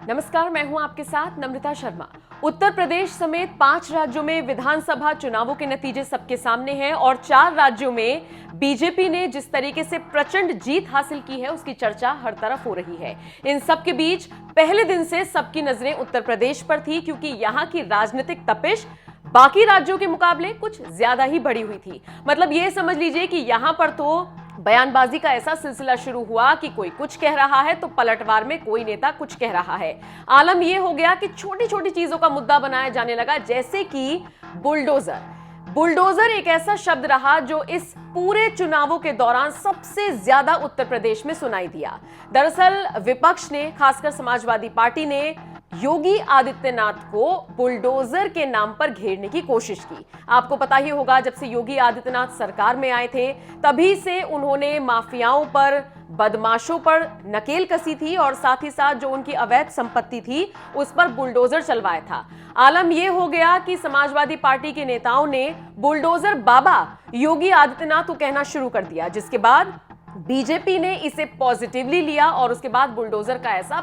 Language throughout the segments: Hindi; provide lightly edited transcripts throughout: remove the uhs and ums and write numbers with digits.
नमस्कार, मैं हूं आपके साथ नम्रता शर्मा। उत्तर प्रदेश समेत 5 राज्यों में विधानसभा चुनावों के नतीजे सबके सामने हैं और 4 राज्यों में बीजेपी ने जिस तरीके से प्रचंड जीत हासिल की है उसकी चर्चा हर तरफ हो रही है। इन सब के बीच पहले दिन से सबकी नजरें उत्तर प्रदेश पर थी, क्योंकि यहां की राजनीतिक तपिश बाकी राज्यों के मुकाबले कुछ ज्यादा ही बढ़ी हुई थी। मतलब ये समझ लीजिए कि यहां पर तो बयानबाजी का ऐसा सिलसिला शुरू हुआ कि कोई कुछ कह रहा है तो पलटवार में कोई नेता कुछ कह रहा है। आलम यह हो गया कि छोटी छोटी चीजों का मुद्दा बनाया जाने लगा, जैसे कि बुलडोजर। बुलडोजर एक ऐसा शब्द रहा जो इस पूरे चुनावों के दौरान सबसे ज्यादा उत्तर प्रदेश में सुनाई दिया। दरअसल विपक्ष ने, खासकर समाजवादी पार्टी ने, योगी आदित्यनाथ को बुलडोजर के नाम पर घेरने की कोशिश की। आपको पता ही होगा, जब से योगी आदित्यनाथ सरकार में आए थे तभी से उन्होंने माफियाओं पर, बदमाशों पर नकेल कसी थी और साथ ही साथ जो उनकी अवैध संपत्ति थी उस पर बुलडोजर चलवाया था। आलम यह हो गया कि समाजवादी पार्टी के नेताओं ने बुलडोजर बाबा योगी आदित्यनाथ को कहना शुरू कर दिया, जिसके बाद बीजेपी ने इसे पॉजिटिवली लिया और उसके बाद बुलडोजर का ऐसा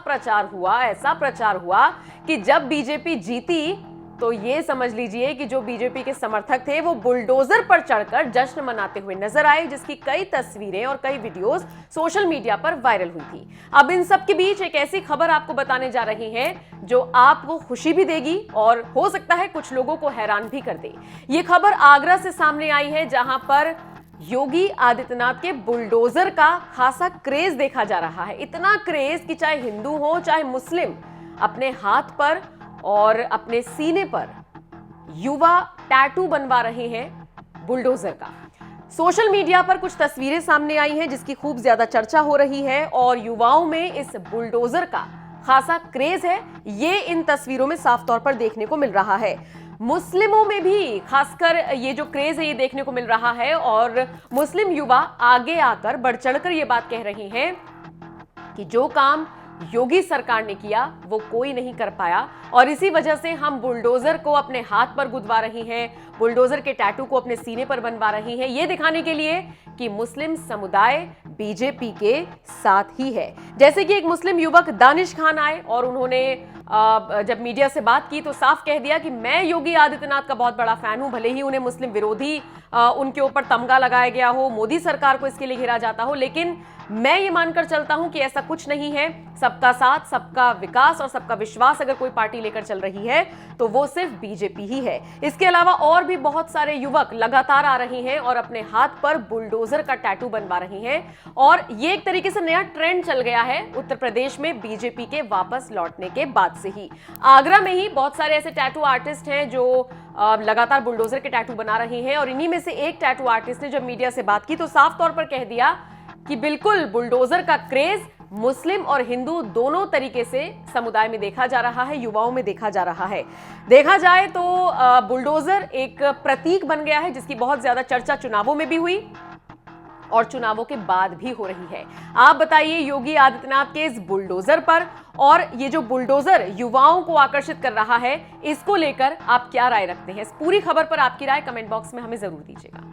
प्रचार हुआ कि जब बीजेपी जीती तो ये समझ लीजिए कि जो बीजेपी के समर्थक थे वो बुलडोजर पर चढ़कर जश्न मनाते हुए नजर आए, जिसकी कई तस्वीरें और कई वीडियोस सोशल मीडिया पर वायरल हुई थी। अब इन सब के बीच एक ऐसी खबर आपको बताने जा रही हैं जो आपको खुशी भी देगी और हो सकता है कुछ लोगों को हैरान भी कर दे। ये खबर आगरा से सामने आई है, जहां पर योगी आदित्यनाथ के बुलडोजर का खासा क्रेज देखा जा रहा है। इतना क्रेज कि चाहे हिंदू हो चाहे मुस्लिम, अपने हाथ पर और अपने सीने पर युवा टैटू बनवा रहे हैं बुलडोजर का। सोशल मीडिया पर कुछ तस्वीरें सामने आई हैं जिसकी खूब ज्यादा चर्चा हो रही है और युवाओं में इस बुलडोजर का खासा क्रेज है। ये इन तस्वीरों में साफ तौर पर देखने को मिल रहा है। मुस्लिमों में भी खासकर ये जो क्रेज है ये देखने को मिल रहा है और मुस्लिम युवा आगे आकर बढ़ चढ़कर ये बात कह रही हैं कि जो काम योगी सरकार ने किया वो कोई नहीं कर पाया और इसी वजह से हम बुलडोजर को अपने हाथ पर गुदवा रही हैं, बुलडोजर के टैटू को अपने सीने पर बनवा रही हैं, ये दिखाने के लिए कि मुस्लिम समुदाय बीजेपी के साथ ही है। जैसे कि एक मुस्लिम युवक दानिश खान आए और उन्होंने जब मीडिया से बात की तो साफ कह दिया कि मैं योगी आदित्यनाथ का बहुत बड़ा फैन हूं, भले ही उन्हें मुस्लिम विरोधी उनके ऊपर तमगा लगाया गया हो, मोदी सरकार को इसके लिए घेरा जाता हो, लेकिन मैं ये मानकर चलता हूं कि ऐसा कुछ नहीं है। सबका साथ, सबका विकास और सबका विश्वास अगर कोई पार्टी लेकर चल रही है तो वो सिर्फ बीजेपी ही है। इसके अलावा और भी बहुत सारे युवक लगातार आ रहे हैं और अपने हाथ पर बुलडोजर का टैटू बनवा रहे हैं और ये एक तरीके से नया ट्रेंड चल गया है उत्तर प्रदेश में बीजेपी के वापस लौटने के बाद से ही। आगरा में ही बहुत सारे ऐसे टैटू आर्टिस्ट हैं जो लगातार बुलडोजर के टैटू बना रहे हैं और इन्हीं में से एक टैटू आर्टिस्ट ने जब मीडिया से बात की तो साफ तौर पर कह दिया कि बिल्कुल बुलडोजर का क्रेज मुस्लिम और हिंदू दोनों तरीके से समुदाय में देखा जा रहा है, युवाओं में देखा जा रहा है। देखा जाए तो बुलडोजर एक प्रतीक बन गया है जिसकी बहुत ज्यादा चर्चा चुनावों में भी हुई और चुनावों के बाद भी हो रही है। आप बताइए योगी आदित्यनाथ के इस बुलडोजर पर और ये जो बुलडोजर युवाओं को आकर्षित कर रहा है, इसको लेकर आप क्या राय रखते हैं? इस पूरी खबर पर आपकी राय कमेंट बॉक्स में हमें जरूर दीजिएगा।